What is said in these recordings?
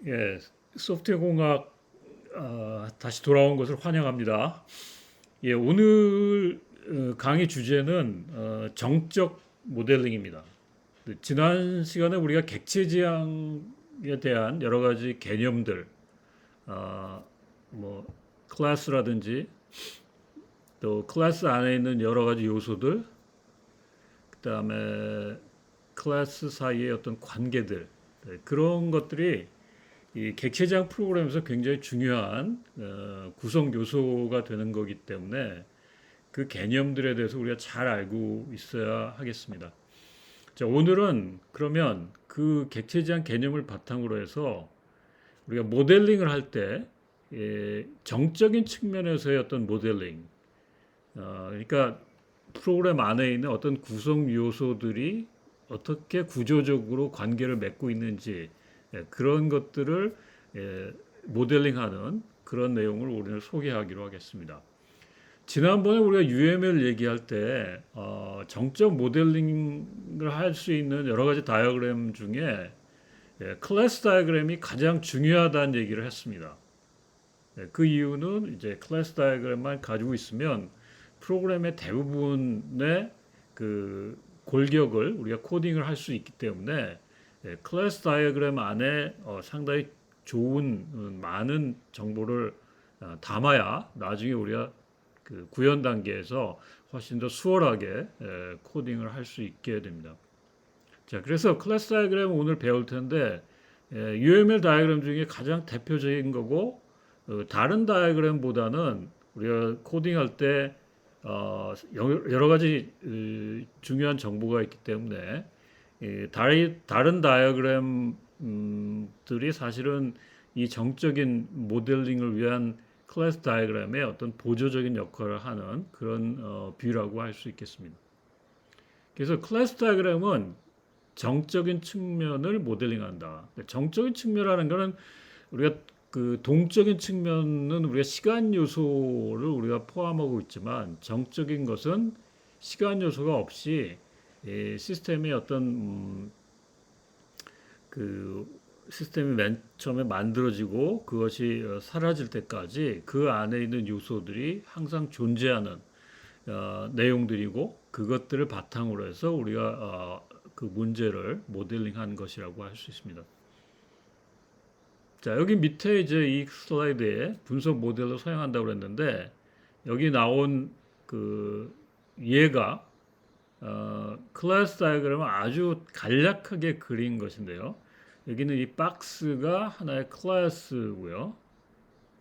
예, 소프트웨어 공학 다시 돌아온 것을 환영합니다. 예, 오늘 강의 주제는 정적 모델링입니다. 지난 시간에 우리가 객체 지향에 대한 여러 가지 개념들, 어, 뭐 클래스라든지 또 클래스 안에 있는 여러 가지 요소들, 그다음에 클래스 사이의 어떤 관계들, 그런 것들이 이 객체지향 프로그램에서 굉장히 중요한 구성 요소가 되는 거기 때문에 그 개념들에 대해서 우리가 잘 알고 있어야 하겠습니다. 자, 오늘은 그러면 그 객체지향 개념을 바탕으로 해서 우리가 모델링을 할 때 정적인 측면에서의 어떤 모델링, 그러니까 프로그램 안에 있는 어떤 구성 요소들이 어떻게 구조적으로 관계를 맺고 있는지 그런 것들을 모델링하는 그런 내용을 오늘 소개하기로 하겠습니다. 지난번에 우리가 UML 얘기할 때 정적 모델링을 할 수 있는 여러 가지 다이어그램 중에 클래스 다이어그램이 가장 중요하다는 얘기를 했습니다. 그 이유는 이제 클래스 다이어그램만 가지고 있으면 프로그램의 대부분의 그 골격을 우리가 코딩을 할 수 있기 때문에 클래스 다이어그램 안에 상당히 좋은 많은 정보를 담아야 나중에 우리가 그 구현 단계에서 훨씬 더 수월하게 코딩을 할 수 있게 됩니다. 자, 그래서 클래스 다이어그램 오늘 배울 텐데 UML 다이어그램 중에 가장 대표적인 거고 다른 다이어그램보다는 우리가 코딩할 때 여러 가지 중요한 정보가 있기 때문에 다른 다이어그램들이 사실은 이 정적인 모델링을 위한 클래스 다이어그램의 어떤 보조적인 역할을 하는 그런 뷰라고 할 수 있겠습니다. 그래서 클래스 다이어그램은 정적인 측면을 모델링한다. 정적인 측면이라는 것은 우리가 그 동적인 측면은 우리가 시간 요소를 우리가 포함하고 있지만 정적인 것은 시간 요소가 없이 시스템의 어떤 그 시스템이 맨 처음에 만들어지고 그것이 사라질 때까지 그 안에 있는 요소들이 항상 존재하는 내용들이고 그것들을 바탕으로 해서 우리가 그 문제를 모델링한 것이라고 할 수 있습니다. 자, 여기 밑에 이제 이 슬라이드에 분석 모델로 사용한다고 그랬는데 여기 나온 그 얘가 클래스 다이어그램을 아주 간략하게 그린 것인데요. 여기는 이 박스가 하나의 클래스고요.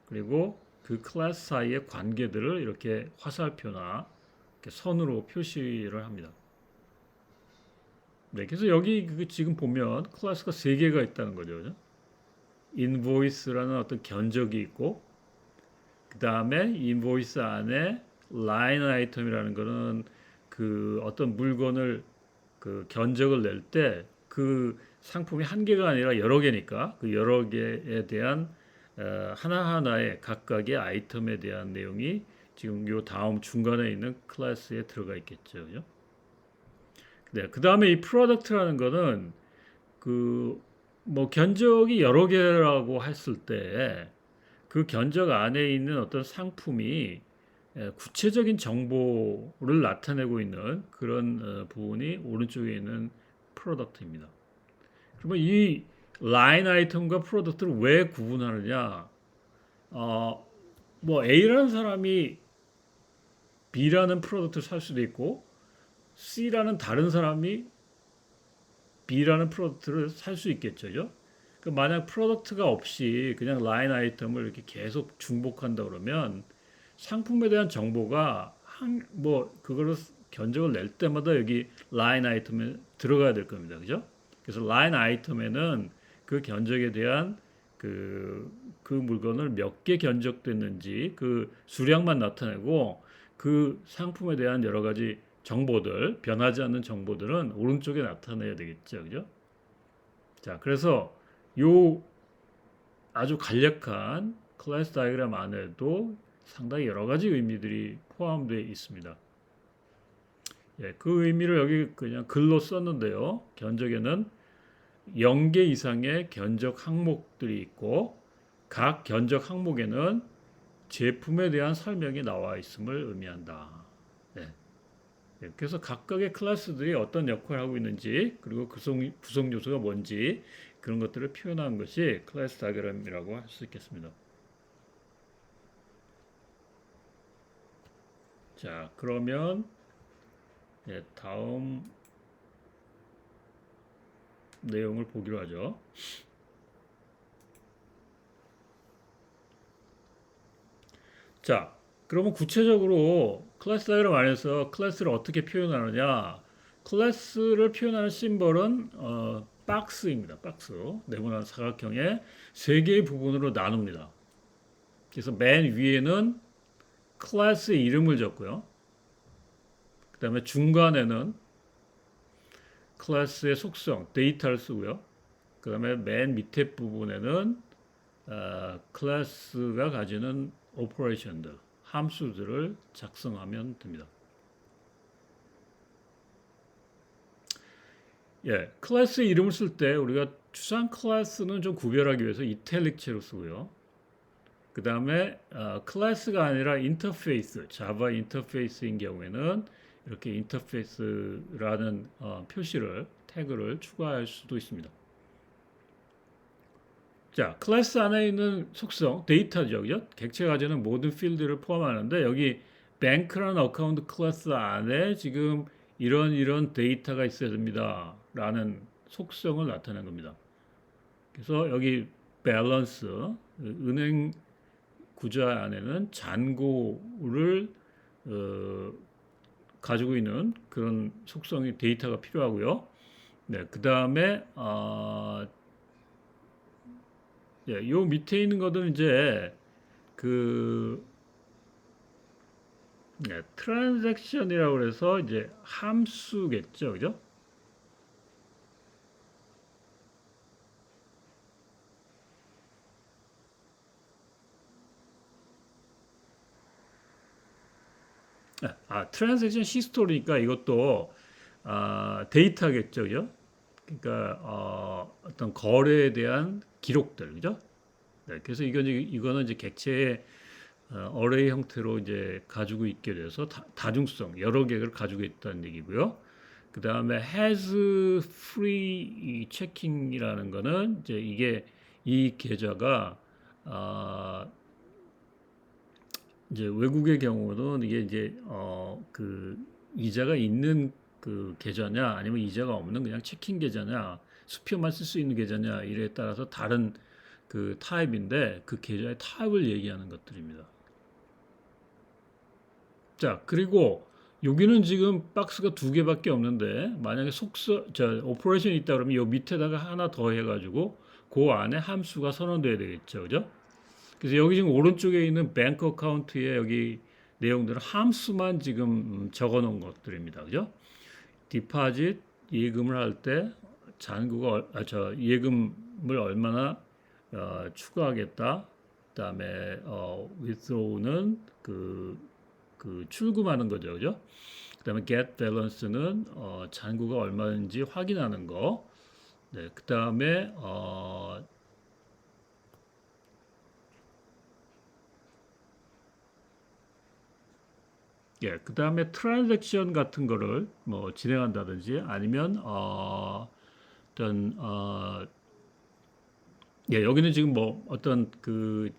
그리고 그 클래스 사이의 관계들을 이렇게 화살표나 이렇게 선으로 표시를 합니다. 네, 그래서 여기 지금 보면 클래스가 세 개가 있다는 거죠. 그죠? 인보이스라는 어떤 견적이 있고 그 다음에 인보이스 안에 라인 아이템이라는 거는 그 어떤 물건을 그 견적을 낼 때 그 상품이 한 개가 아니라 여러 개니까 그 여러 개에 대한 하나하나의 각각의 아이템에 대한 내용이 지금 요 다음 중간에 있는 클래스에 들어가 있겠죠. 그죠? 네, 그 다음에 이 프로덕트라는 거는 그 뭐 견적이 여러 개라고 했을 때 그 견적 안에 있는 어떤 상품이 구체적인 정보를 나타내고 있는 그런 부분이 오른쪽에 있는 프로덕트입니다. 그러면 이 라인 아이템과 프로덕트를 왜 구분하느냐? 어, 뭐 A라는 사람이 B라는 프로덕트를 살 수도 있고 C라는 다른 사람이 B라는 프로덕트를 살 수 있겠죠. 그 만약 프로덕트가 없이 그냥 라인 아이템을 이렇게 계속 중복한다 그러면 상품에 대한 정보가 뭐 그거를 견적을 낼 때마다 여기 라인 아이템에 들어가야 될 겁니다. 그죠? 그래서 라인 아이템에는 그 견적에 대한 그 물건을 몇 개 견적됐는지 그 수량만 나타내고 그 상품에 대한 여러 가지 정보들, 변하지 않는 정보들은 오른쪽에 나타내야 되겠죠. 그죠? 자, 그래서 요 아주 간략한 클래스 다이어그램 안에도 상당히 여러 가지 의미들이 포함되어 있습니다. 예, 그 의미를 여기 그냥 글로 썼는데요. 견적에는 0개 이상의 견적 항목들이 있고 각 견적 항목에는 제품에 대한 설명이 나와 있음을 의미한다. 네. 그래서 각각의 클래스들이 어떤 역할을 하고 있는지 그리고 구성 요소가 뭔지 그런 것들을 표현한 것이 클래스 다이어그램이라고 할 수 있겠습니다. 자, 그러면 다음 내용을 보기로 하죠. 자, 그러면 구체적으로 클래스 다이어그램 안에서 클래스를 어떻게 표현하느냐? 클래스를 표현하는 심벌은 박스입니다. 박스. 네모난 사각형의 세 개의 부분으로 나눕니다. 그래서 맨 위에는 클래스의 이름을 적고요. 그 다음에 중간에는 클래스의 속성, 데이터를 쓰고요. 그 다음에 맨 밑에 부분에는 클래스가 가지는 오퍼레이션들, 함수들을 작성하면 됩니다. 예, 클래스의 이름을 쓸 때 우리가 추상 클래스는 좀 구별하기 위해서 이탈릭체로 쓰고요. 그 다음에 클래스가 아니라 인터페이스, 자바 인터페이스인 경우에는 이렇게 인터페이스라는 표시를, 태그를 추가할 수도 있습니다. 자, 클래스 안에 있는 속성, 데이터죠, 그죠? 객체가 가지는 모든 필드를 포함하는데 여기 뱅크라는 어카운트 클래스 안에 지금 이런 데이터가 있어야 됩니다. 라는 속성을 나타낸 겁니다. 그래서 여기 밸런스, 은행 구좌 안에는 잔고를 가지고 있는 그런 속성의 데이터가 필요하고요. 네, 그 다음에 요 밑에 있는 것은 이제 그 트랜잭션이라고 해서 이제 함수겠죠, 그죠? 트랜잭션 히스토리니까 이것도 데이터겠죠, 그죠? 그러니까 어떤 거래에 대한 기록들, 그죠? 네, 그래서 이거는 이제 객체의 어레이 형태로 이제 가지고 있게 돼서 다중성 여러 개를 가지고 있다는 얘기고요. 그 다음에 has free checking이라는 거는 이제 이 계좌가 이제 외국의 경우는 이게 이제 그 이자가 있는 그 계좌냐 아니면 이자가 없는 그냥 체킹 계좌냐 수표만 쓸 수 있는 계좌냐 이에 따라서 다른 그 타입인데 그 계좌의 타입을 얘기하는 것들입니다. 자, 그리고 여기는 지금 박스가 두 개밖에 없는데 만약에 오퍼레이션이 있다 그러면 요 밑에다가 하나 더 해가지고 그 안에 함수가 선언돼야 되겠죠, 그죠? 그래서 여기 지금 오른쪽에 있는 뱅크 어카운트에 여기 내용들은 함수만 지금 적어 놓은 것들입니다, 그죠? 디파짓 예금을 할 때 잔고가 예금을 얼마나 추가하겠다. 그다음에 withdraw는 그 출금하는 거죠, 그죠? 그다음에 get balance는 잔고가 얼마인지 확인하는 거. 네, 그다음에 그다음에 트랜잭션 같은 거를 뭐 진행한다든지 아니면 어떤 여기는 지금 뭐 어떤 그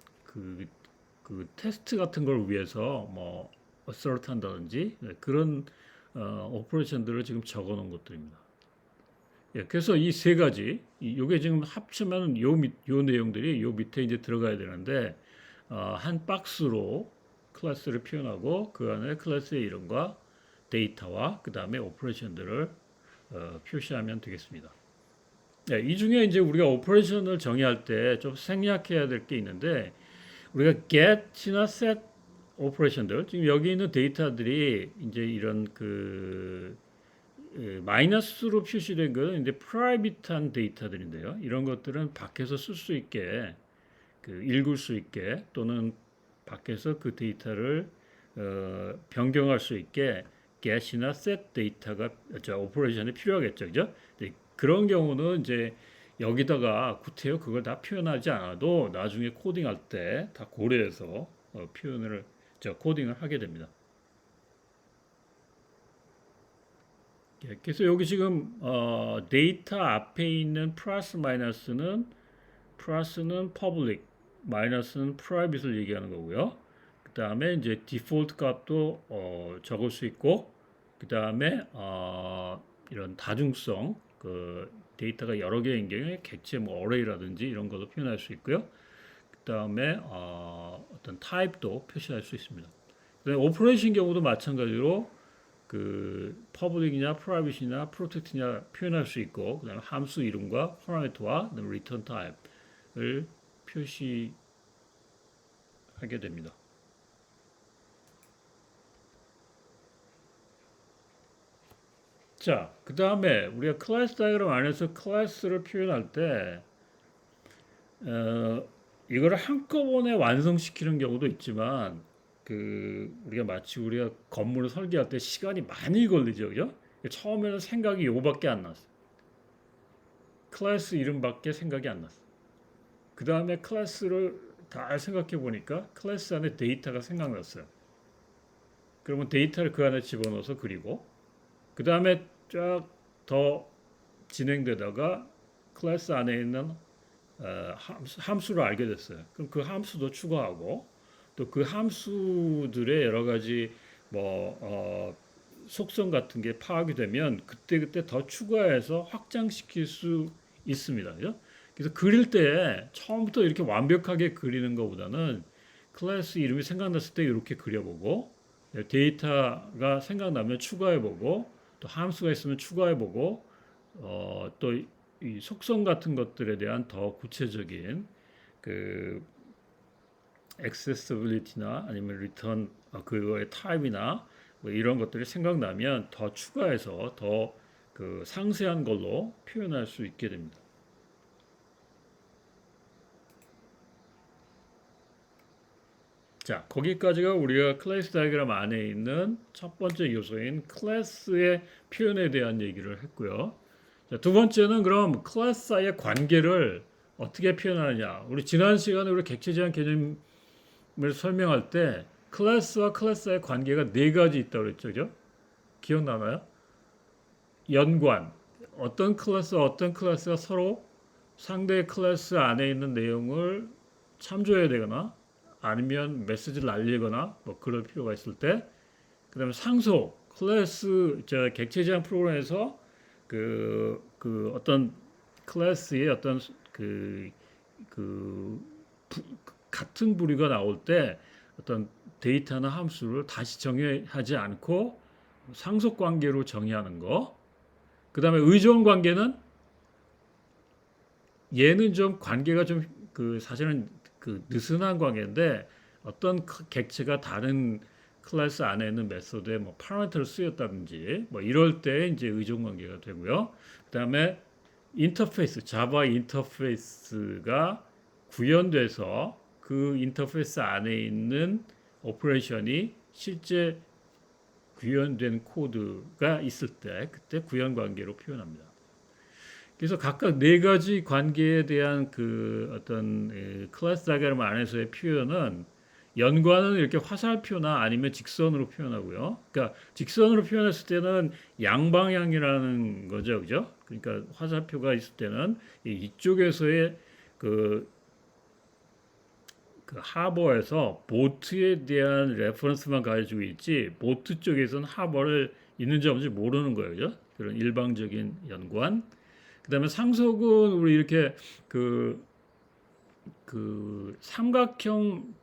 테스트 같은 걸 위해서 뭐 어서트 한다든지 그런 오퍼레이션들을 지금 적어 놓은 것들입니다. 그래서 이 세 가지, 요게 지금 합치면 요 내용들이 요 밑에 이제 들어가야 되는데, 한 박스로 클래스를 표현하고 그 안에 클래스의 이름과 데이터와 그 다음에 오퍼레이션들을 표시하면 되겠습니다. 이 중에 이제 우리가 오퍼레이션을 정의할 때 좀 생략해야 될 게 있는데, 우리가 get이나 set 오퍼레이션들, 지금 여기 있는 데이터들이 이제 이런 마이너스로 표시된 것은 이제 프라이빗한 데이터들인데요. 이런 것들은 밖에서 쓸 수 있게 읽을 수 있게 또는 밖에서 그 데이터를 변경할 수 있게 get이나 set 데이터가 오퍼레이션이 필요하겠죠, 그죠? 그런 경우는 이제 여기다가 구태여 그걸 다 표현하지 않아도 나중에 코딩할 때 다 고려해서 표현을 코딩을 하게 됩니다. 예, 그래서 여기 지금 데이터 앞에 있는 플러스는 public, 마이너스는 private를 얘기하는 거고요. 그 다음에 이제 디폴트 값도 적을 수 있고, 그 다음에 이런 다중성, 그 데이터가 여러 개인 경우에 객체 뭐 어레이라든지 이런 것도 표현할 수 있고요. 그 다음에 어떤 타입도 표시할 수 있습니다. 오퍼레이션 경우도 마찬가지로 그 퍼블릭이냐 프라이빗이냐 프로텍트냐 표현할 수 있고, 그다음에 함수 이름과 파라미터와 리턴 타입을 표시하게 됩니다. 자, 그 다음에 우리가 클래스 다이어그램 안에서 클래스를 표현할 때 이거를 한꺼번에 완성시키는 경우도 있지만 우리가 마치 우리가 건물을 설계할 때 시간이 많이 걸리죠, 그죠? 처음에는 생각이 요거밖에 안 났어. 클래스 이름밖에 생각이 안 났어. 그 다음에 클래스를 다 생각해 보니까 클래스 안에 데이터가 생각났어요. 그러면 데이터를 그 안에 집어넣어서 그리고 그 다음에 쫙 더 진행되다가 클래스 안에 있는 함수를 알게 됐어요. 그럼 그 함수도 추가하고 또 그 함수들의 여러 가지 속성 같은 게 파악이 되면 그때 더 추가해서 확장시킬 수 있습니다. 그죠? 그래서 그릴 때 처음부터 이렇게 완벽하게 그리는 것보다는 클래스 이름이 생각났을 때 이렇게 그려보고 데이터가 생각나면 추가해보고 또 함수가 있으면 추가해보고 또 이 속성 같은 것들에 대한 더 구체적인 그 accessibility나 아니면 return 그거의 타입이나 뭐 이런 것들이 생각나면 더 추가해서 더 그 상세한 걸로 표현할 수 있게 됩니다. 자, 거기까지가 우리가 클래스 다이어그램 안에 있는 첫 번째 요소인 클래스의 표현에 대한 얘기를 했고요. 자, 두 번째는 그럼 클래스 사이의 관계를 어떻게 표현하느냐. 우리 지난 시간에 우리 객체 제한 개념을 설명할 때 클래스와 클래스의 관계가 네 가지 있다고 그랬죠. 그죠? 기억나나요? 연관. 어떤 클래스가 서로 상대 클래스 안에 있는 내용을 참조해야 되거나 아니면 메시지를 날리거나 뭐 그럴 필요가 있을 때, 그다음에 상속 클래스 객체 제한 프로그램에서 그 어떤 클래스의 어떤 그 같은 부류가 나올 때 어떤 데이터나 함수를 다시 정의하지 않고 상속 관계로 정의하는 거. 그다음에 의존 관계는 얘는 좀 관계가 좀 사실은 느슨한 관계인데 어떤 객체가 다른 클래스 안에 있는 메소드에 뭐 파라미터를 쓰였다든지 뭐 이럴 때 이제 의존 관계가 되고요. 그다음에 인터페이스, 자바 인터페이스가 구현돼서 그 인터페이스 안에 있는 오퍼레이션이 실제 구현된 코드가 있을 때 그때 구현 관계로 표현합니다. 그래서 각각 네 가지 관계에 대한 그 어떤 클래스 다이어그램 안에서의 표현은 연관은 이렇게 화살표나 아니면 직선으로 표현하고요. 그러니까 직선으로 표현했을 때는 양방향이라는 거죠, 그죠? 그러니까 화살표가 있을 때는 이쪽에서의 그 하버에서 보트에 대한 레퍼런스만 가지고 있지 보트 쪽에서는 하버를 있는지 없는지 모르는 거예요, 그죠? 그런 일방적인 연관. 그다음에 상속은 우리 이렇게 삼각형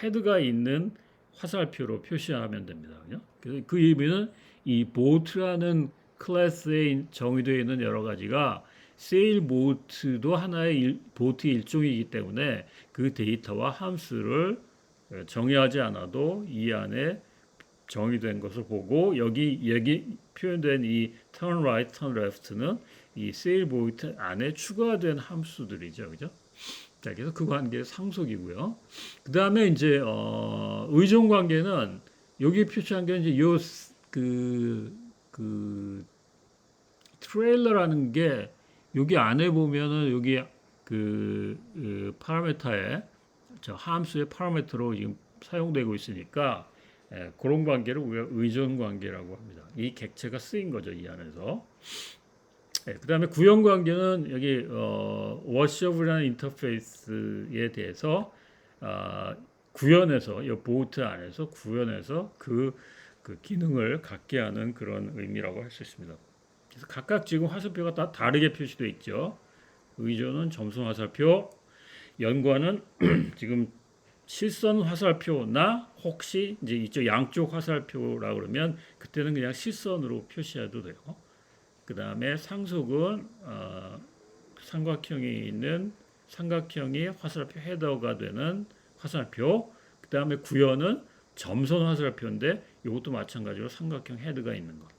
헤드가 있는 화살표로 표시하면 됩니다. 그래서 그 의미는 이 보트라는 클래스에 정의되어 있는 여러 가지가 세일 보트도 하나의 보트의 일종이기 때문에 그 데이터와 함수를 정의하지 않아도 이 안에 정의된 것을 보고 여기 표현된 이 turn right, turn left는 이 세일 보트 안에 추가된 함수들이죠, 그죠? 자, 그래서 그 관계의 상속이고요. 그 다음에 이제 의존 관계는 여기 표시한 게 이제 요 트레일러라는 게 여기 안에 보면은 여기 파라미터에 저 함수의 파라미터로 지금 사용되고 있으니까 그런 관계를 우리가 의존 관계라고 합니다. 이 객체가 쓰인 거죠, 이 안에서. 그 다음에 구현 관계는 여기 워셔블이라는 인터페이스에 대해서 구현해서 이 보트 안에서 구현해서 그 기능을 갖게 하는 그런 의미라고 할 수 있습니다. 그래서 각각 지금 화살표가 다 다르게 표시되어 있죠. 의존은 점선 화살표, 연관은 지금 실선 화살표나 혹시 이제 이쪽 양쪽 화살표라 그러면 그때는 그냥 실선으로 표시해도 돼요. 그 다음에 상속은 삼각형이 있는 삼각형이 화살표 헤더가 되는 화살표. 그 다음에 구현은 점선 화살표인데 이것도 마찬가지로 삼각형 헤드가 있는 것.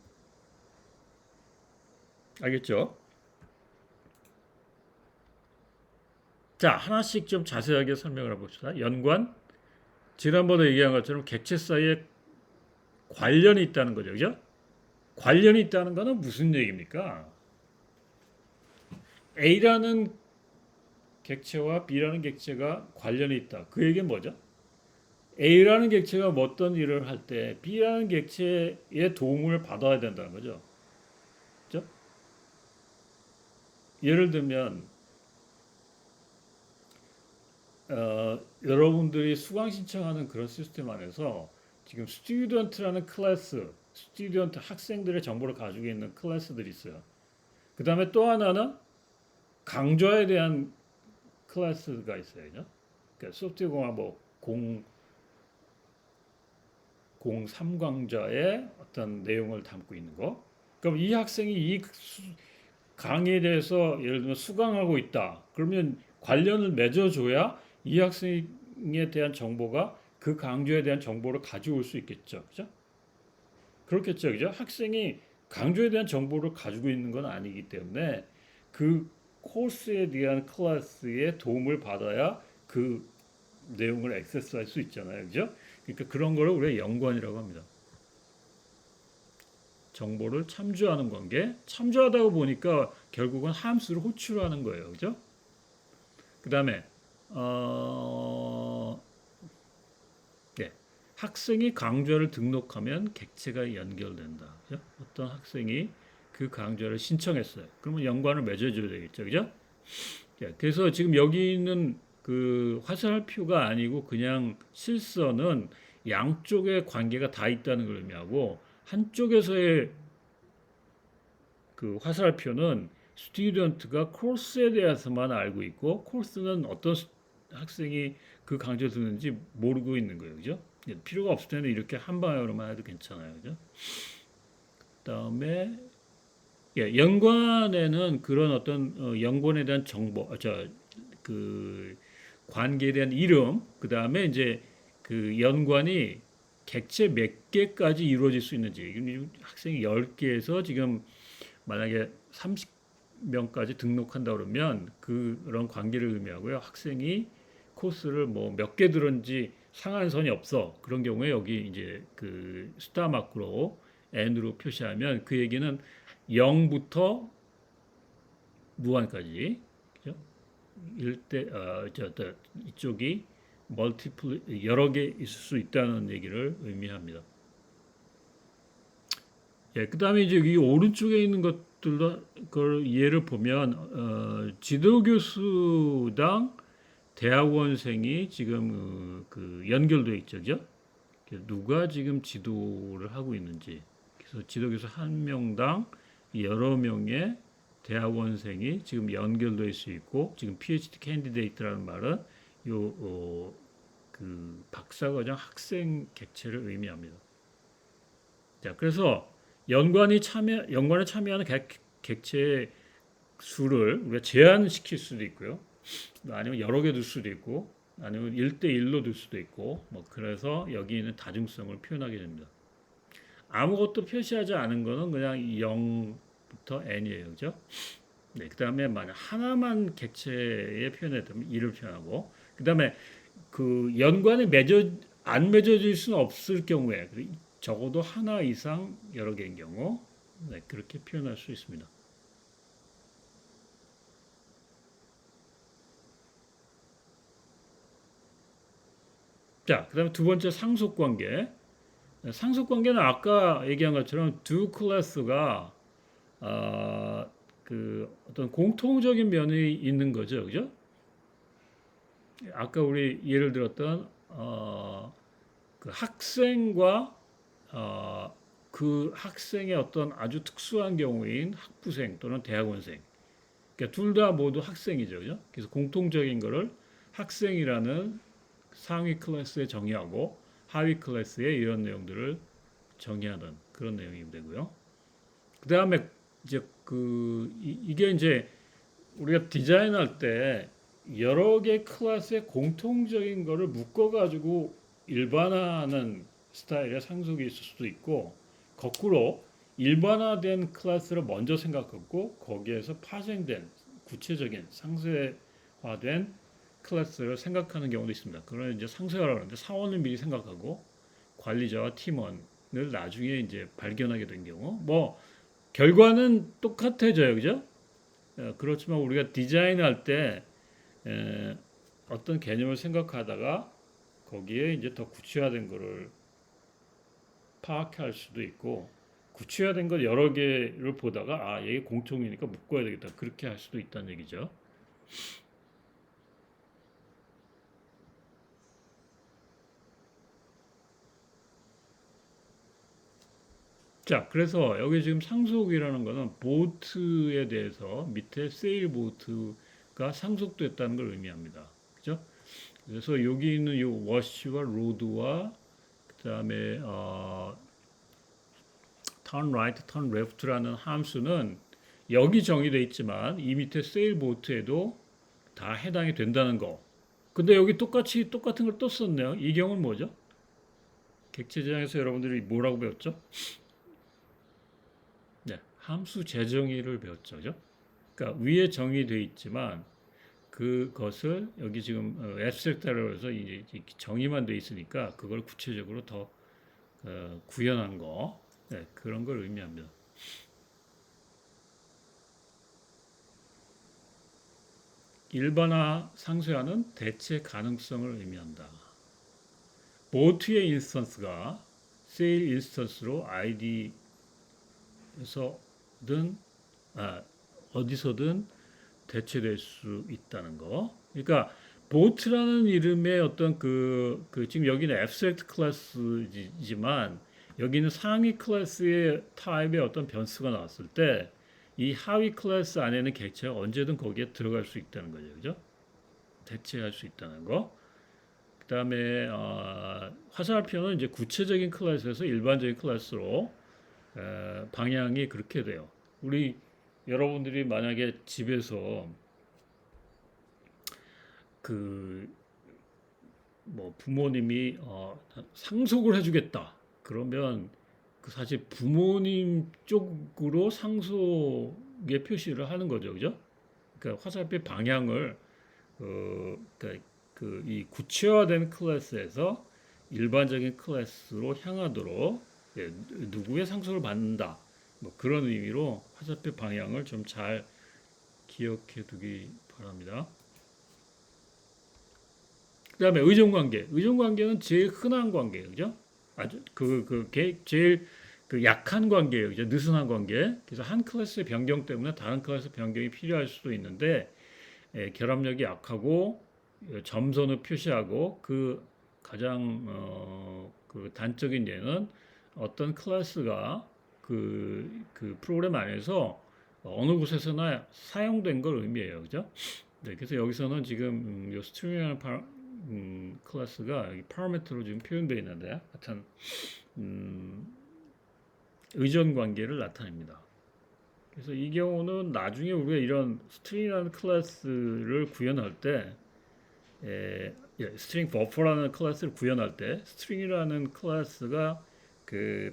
알겠죠? 자, 하나씩 좀 자세하게 설명을 해봅시다. 연관, 지난번에 얘기한 것처럼 객체 사이에 관련이 있다는 거죠. 그죠? 관련이 있다는 거는 무슨 얘기입니까? A라는 객체와 B라는 객체가 관련이 있다. 그 얘기는 뭐죠? A라는 객체가 어떤 일을 할 때 B라는 객체의 도움을 받아야 된다는 거죠. 그죠? 예를 들면 여러분들이 수강 신청하는 그런 시스템 안에서 지금 스튜던트라는 클래스, 스튜던트 학생들의 정보를 가지고 있는 클래스들이 있어요. 그 다음에 또 하나는 강좌에 대한 클래스가 있어요. 그러니까 소프트웨어 공학 뭐 03강좌의 어떤 내용을 담고 있는 거. 그럼 이 학생이 이 강의에 대해서 예를 들면 수강하고 있다. 그러면 관련을 맺어줘야 이 학생에 대한 정보가 그 강좌에 대한 정보를 가지고 올 수 있겠죠. 그죠? 그렇겠죠. 그죠? 학생이 강좌에 대한 정보를 가지고 있는 건 아니기 때문에 그 코스에 대한 클래스의 도움을 받아야 그 내용을 액세스할 수 있잖아요. 그죠? 그러니까 그런 거를 우리가 연관이라고 합니다. 정보를 참조하는 관계. 참조하다 보니까 결국은 함수를 호출하는 거예요. 그죠? 그 다음에 네. 학생이 강좌를 등록하면 객체가 연결된다. 그죠? 어떤 학생이 그 강좌를 신청했어요. 그러면 연관을 맺어줘야 되겠죠. 그죠? 네. 그래서 지금 여기 있는 그 화살표가 아니고 그냥 실선은 양쪽의 관계가 다 있다는 걸 의미하고 한쪽에서의 그 화살표는 스튜던트가 코스에 대해서만 알고 있고 코스는 어떤 학생이 그 강좌를 듣는지 모르고 있는 거예요. 그죠? 필요가 없을 때는 이렇게 한 방향으로만 해도 괜찮아요. 그죠? 그다음에 연관에는 그런 어떤 연관에 대한 정보, 그 관계에 대한 이름, 그다음에 이제 그 연관이 객체 몇 개까지 이루어질 수 있는지 학생이 10개에서 지금 만약에 30명까지 등록한다 그러면 그런 관계를 의미하고요. 학생이 코스를 뭐 몇 개 들었는지 상한선이 없어. 그런 경우에 여기 이제 그 스타 마크로 n으로 표시하면 그 얘기는 0부터 무한까지 그죠? 이쪽이 멀티플 여러 개 있을 수 있다는 얘기를 의미합니다. 그다음에 이제 이 오른쪽에 있는 것들도 그걸 예를 보면 지도교수당 대학원생이 지금 그 연결되어 있죠, 그죠? 누가 지금 지도를 하고 있는지. 그래서 지도교수 한 명당 여러 명의 대학원생이 지금 연결될 수 있고 지금 PhD 캔디데이트라는 말은 그 박사과정 학생 객체를 의미합니다. 자, 그래서 연관에 참여하는 객체의 수를 우리가 제한시킬 수도 있고요. 아니면 여러 개 둘 수도 있고 아니면 1대1로 둘 수도 있고 뭐 그래서 여기 있는 다중성을 표현하게 됩니다. 아무것도 표시하지 않은 거는 그냥 0부터 n이에요. 그죠? 네, 그다음에 만약 하나만 객체에 표현했다면 2를 표현하고 그다음에 그 연관에 안 맺어질 수는 없을 경우에 적어도 하나 이상 여러 개인 경우 네, 그렇게 표현할 수 있습니다. 자, 그다음에 두 번째 상속 관계. 상속 관계는 아까 얘기한 것처럼 두 클래스가 그 어떤 공통적인 면이 있는 거죠, 그죠? 아까 우리 예를 들었던 그 학생과 그 학생의 어떤 아주 특수한 경우인 학부생 또는 대학원생. 그러니까 둘 다 모두 학생이죠, 그죠? 그래서 공통적인 거를 학생이라는 상위 클래스에 정의하고 하위 클래스에 이런 내용들을 정의하는 그런 내용이 되고요. 그 다음에 이제 이게 이제 우리가 디자인할 때 여러 개 클래스의 공통적인 거를 묶어가지고 일반화하는 스타일의 상속이 있을 수도 있고 거꾸로 일반화된 클래스를 먼저 생각하고 거기에서 파생된 구체적인 상세화된 클래스를 생각하는 경우도 있습니다. 그런 이제 상세화라고 하는데 사원을 미리 생각하고 관리자와 팀원을 나중에 이제 발견하게 된 경우 뭐 결과는 똑같아져요, 그죠? 그렇지만 우리가 디자인할 때 어떤 개념을 생각하다가 거기에 이제 더 구체화된 거를 파악할 수도 있고 구체화된 걸 여러 개를 보다가 아, 이게 공통이니까 묶어야 되겠다. 그렇게 할 수도 있다는 얘기죠. 자, 그래서 여기 지금 상속이라는 거는 보트에 대해서 밑에 세일 보트가 상속됐다는 걸 의미합니다. 그죠? 그래서 여기 있는 이 워시와 로드와 그다음에 turn right, turn left라는 함수는 여기 정의되어 있지만 이 밑에 세일 보트에도 다 해당이 된다는 거. 근데 여기 똑같은 걸 또 썼네요. 이 경우는 뭐죠? 객체지향에서 여러분들이 뭐라고 배웠죠? 네, 함수 재정의를 배웠죠. 그죠? 그러니까 위에 정의되어 있지만 그것을 여기 지금 앱스트랙트라고 해서 이제 정의만 돼 있으니까 그걸 구체적으로 더 구현한 거 네, 그런 걸 의미합니다. 일반화 상쇄화는 대체 가능성을 의미한다. 보트의 인스턴스가 세일 인스턴스로 ID에서든 어디서든 대체될 수 있다는 거. 그러니까 보트라는 이름의 어떤 지금 여기는 앱스트랙트 클래스지만 여기는 상위 클래스의 타입의 어떤 변수가 나왔을 때 이 하위 클래스 안에는 객체가 언제든 거기에 들어갈 수 있다는 거죠. 그죠? 대체할 수 있다는 거. 그다음에 화살표는 이제 구체적인 클래스에서 일반적인 클래스로 방향이 그렇게 돼요. 우리 여러분들이 만약에 집에서 그 뭐 부모님이 상속을 해주겠다 그러면 그 사실 부모님 쪽으로 상속의 표시를 하는 거죠, 그죠? 그러니까 화살표 방향을 그러니까 이 구체화된 클래스에서 일반적인 클래스로 향하도록 누구의 상속을 받는다. 뭐 그런 의미로 화살표 방향을 좀 잘 기억해 두기 바랍니다. 그다음에 의존관계. 의존관계는 제일 흔한 관계예요, 그죠? 아주 제일 약한 관계예요, 그죠? 느슨한 관계. 그래서 한 클래스의 변경 때문에 다른 클래스 변경이 필요할 수도 있는데 결합력이 약하고 점선을 표시하고 그 가장 그 단적인 예는 어떤 클래스가 그 프로그램 안에서 어느 곳에서나 사용된 걸 의미해요, 그죠? 네, 그래서 여기서는 지금 이 스트링이라는 클래스가 여기 파라미터로 지금 표현되어 있는데 하여튼 의존 관계를 나타냅니다. 그래서 이 경우는 나중에 우리가 이런 스트링이라는 클래스를 구현할 때 스트링 버퍼라는 클래스를 구현할 때 스트링이라는 클래스가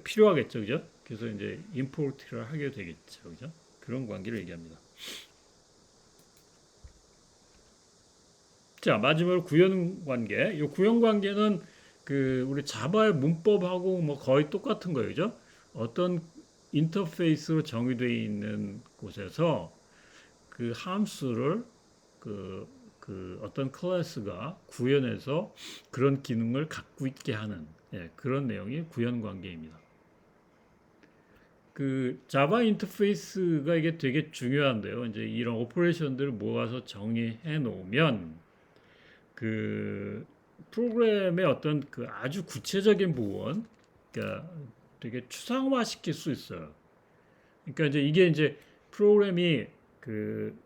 필요하겠죠, 그죠? 그래서 이제 임포트를 하게 되겠죠, 그죠? 그런 관계를 얘기합니다. 자, 마지막으로 구현 관계. 이 구현 관계는 우리 자바의 문법하고 뭐 거의 똑같은 거예요, 그죠? 어떤 인터페이스로 정의되어 있는 곳에서 그 함수를 그 그 어떤 클래스가 구현해서 그런 기능을 갖고 있게 하는 그런 내용이 구현 관계입니다. 그 자바 인터페이스가 이게 되게 중요한데요. 이제 이런 오퍼레이션들을 모아서 정의해 놓으면 그 프로그램의 어떤 그 아주 구체적인 부분, 그러니까 되게 추상화시킬 수 있어요. 그러니까 이제 이게 이제 프로그램이 그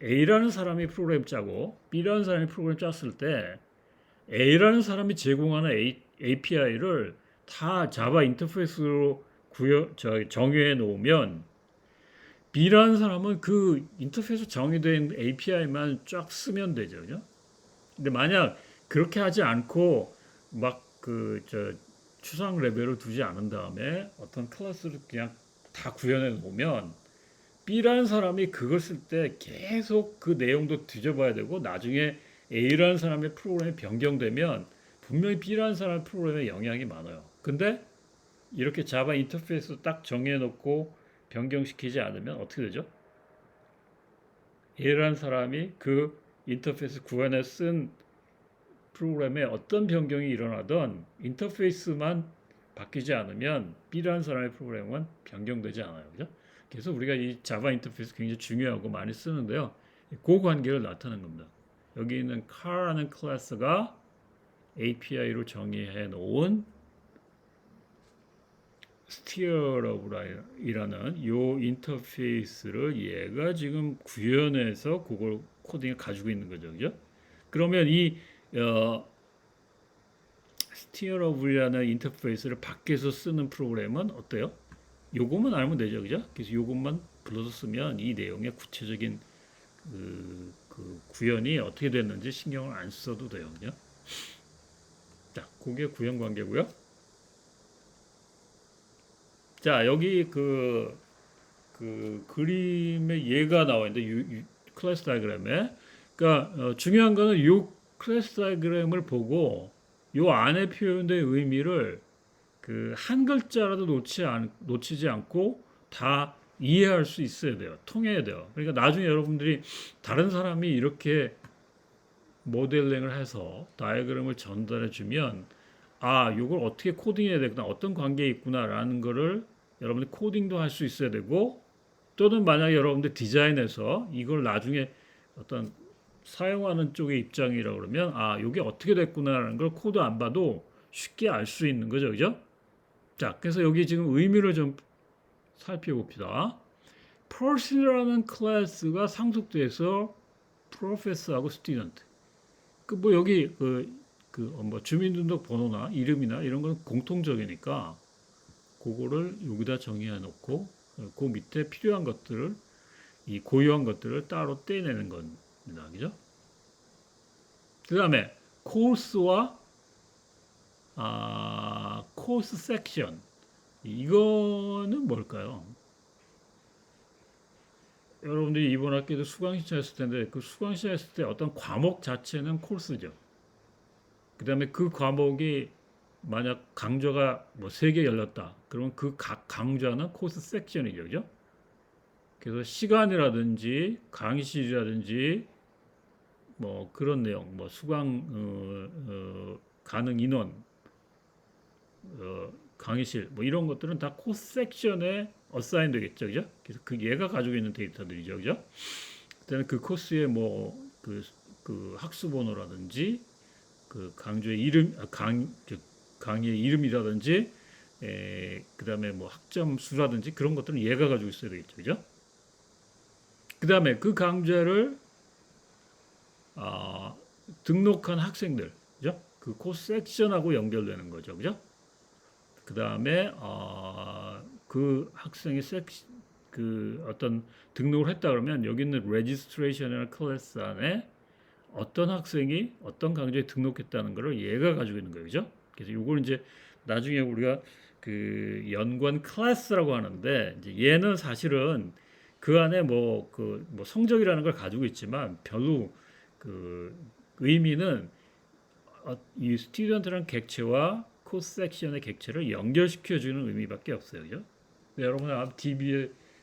A라는 사람이 프로그램 짜고 B라는 사람이 프로그램 짰을 때 A라는 사람이 제공하는 API를 다 자바 인터페이스로 정의해 놓으면 B라는 사람은 그 인터페이스 정의된 API만 쫙 쓰면 되죠. 그죠? 근데 만약 그렇게 하지 않고 막 그 추상 레벨을 두지 않은 다음에 어떤 클래스를 그냥 다 구현해 놓으면 B라는 사람이 그걸 쓸 때 계속 그 내용도 뒤져봐야 되고 나중에 A라는 사람의 프로그램이 변경되면 분명히 B라는 사람의 프로그램에 영향이 많아요. 근데 이렇게 자바 인터페이스 딱 정해놓고 변경시키지 않으면 어떻게 되죠? A라는 사람이 그 인터페이스 구현에 쓴 프로그램에 어떤 변경이 일어나든 인터페이스만 바뀌지 않으면 B라는 사람의 프로그램은 변경되지 않아요. 그죠? 그래서 우리가 이 자바 인터페이스 굉장히 중요하고 많이 쓰는데요. 그 관계를 나타내는 겁니다. 여기 있는 car라는 클래스가 API로 정의해 놓은 스티어러브이라는 요 인터페이스를 얘가 지금 구현해서 그걸 코딩을 가지고 있는 거죠. 그죠? 그러면 이 스티어러브라는 인터페이스를 밖에서 쓰는 프로그램은 어때요? 요것만 알면 되죠. 그죠? 그래서 요것만 불러서 쓰면 이 내용의 구체적인 그 구현이 어떻게 됐는지 신경을 안 써도 돼요. 그죠? 자, 그게 구현 관계고요. 자, 여기 그 그림에 얘가 나와 있는데 클래스 다이그램에 그러니까 중요한 거는 요 클래스 다이그램을 보고 요 안에 표현된 의미를 그 한 글자라도 놓치지 않고 다 이해할 수 있어야 돼요. 통해야 돼요. 그러니까 나중에 여러분들이 다른 사람이 이렇게 모델링을 해서 다이어그램을 전달해 주면 아, 이걸 어떻게 코딩해야 되구나, 어떤 관계에 있구나라는 거를 여러분들 코딩도 할 수 있어야 되고 또는 만약에 여러분들 디자인해서 이걸 나중에 어떤 사용하는 쪽의 입장이라 그러면 아, 이게 어떻게 됐구나라는 걸 코드 안 봐도 쉽게 알 수 있는 거죠. 그죠? 자, 그래서 여기 지금 의미를 좀 살펴봅시다. person이라는 클래스가 상속돼서 professor하고 student. 그 뭐 여기 뭐 주민등록 번호나 이름이나 이런 건 공통적이니까 그거를 여기다 정의해 놓고 그 밑에 필요한 것들을 이 고유한 것들을 따로 떼내는 겁니다. 그죠? 그다음에 코스와 코스 섹션 이거는 뭘까요? 여러분들이 이번 학기도 수강 신청했을 텐데 그 수강 신청했을 때 어떤 과목 자체는 코스죠. 그다음에 그 과목이 만약 강좌가 뭐 3개 열렸다. 그러면 그 각 강좌는 코스 섹션이죠. 그죠? 그래서 시간이라든지 강의실이라든지 뭐 그런 내용, 뭐 수강 가능 인원, 강의실 뭐 이런 것들은 다 코스 섹션에 어사인 되겠죠. 그죠? 그래서 그 얘가 가지고 있는 데이터들이죠. 그죠? 그다음에 그 코스의 뭐 그 학수 번호라든지 그 강좌의 이름, 강의의 이름이라든지, 그다음에 뭐 학점 수라든지 그런 것들은 얘가 가지고 있어야 되겠죠, 그죠? 그다음에 그 강좌를 등록한 학생들, 그죠? 그 코스 섹션하고 연결되는 거죠, 그죠? 그다음에 그 학생이 그 어떤 등록을 했다 그러면 여기 있는 registration이라는 클래스 안에 어떤 학생이 어떤 강좌에 등록했다는 것을 얘가 가지고 있는 거예요. 그죠? 그래서 이걸 이제 나중에 우리가 그 연관 클래스라고 하는데 이제 얘는 사실은 그 안에 뭐 성적이라는 걸 가지고 있지만 별로 그 의미는 이 스튜던트라는 객체와 코스 섹션의 객체를 연결시켜 주는 의미밖에 없어요. 그죠? 여러분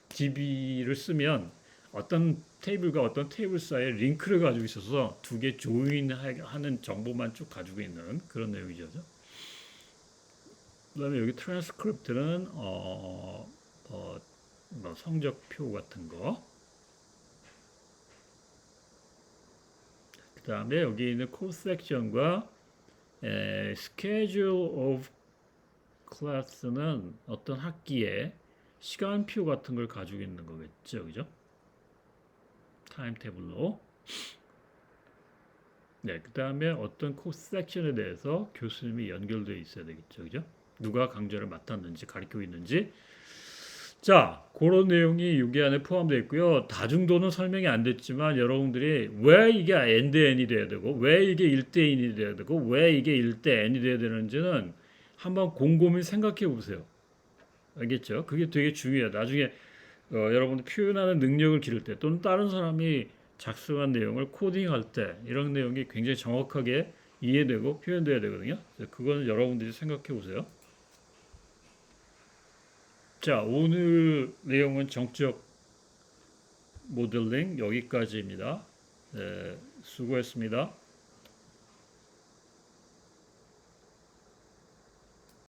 DB를 쓰면 어떤 테이블과 어떤 테이블 사이에 링크를 가지고 있어서 두 개 조인하는 정보만 쭉 가지고 있는 그런 내용이죠. 그다음에 여기 트랜스크립트는 뭐 성적표 같은 거. 그다음에 여기 있는 코스 섹션과 schedule of class는 어떤 학기에 시간표 같은 걸 가지고 있는 거겠죠, 그죠? 타임테이블로. 네, 그 다음에 어떤 코스 섹션에 대해서 교수님이 연결되어 있어야 되겠죠, 그죠? 누가 강좌를 맡았는지 가르치고 있는지. 자, 그런 내용이 여기 안에 포함되어 있고요. 다중도는 설명이 안 됐지만 여러분들이 왜 이게 엔드엔이 돼야 되고 왜 이게 1대1이 돼야 되고 왜 이게 1대 n이 돼야 되는지는 한번 곰곰이 생각해 보세요. 알겠죠? 그게 되게 중요해요. 나중에 여러분들 표현하는 능력을 기를 때 또는 다른 사람이 작성한 내용을 코딩할 때 이런 내용이 굉장히 정확하게 이해되고 표현돼야 되거든요. 그거는 여러분들이 생각해 보세요. 자, 오늘 내용은 정적 모델링 여기까지입니다. 네, 수고했습니다.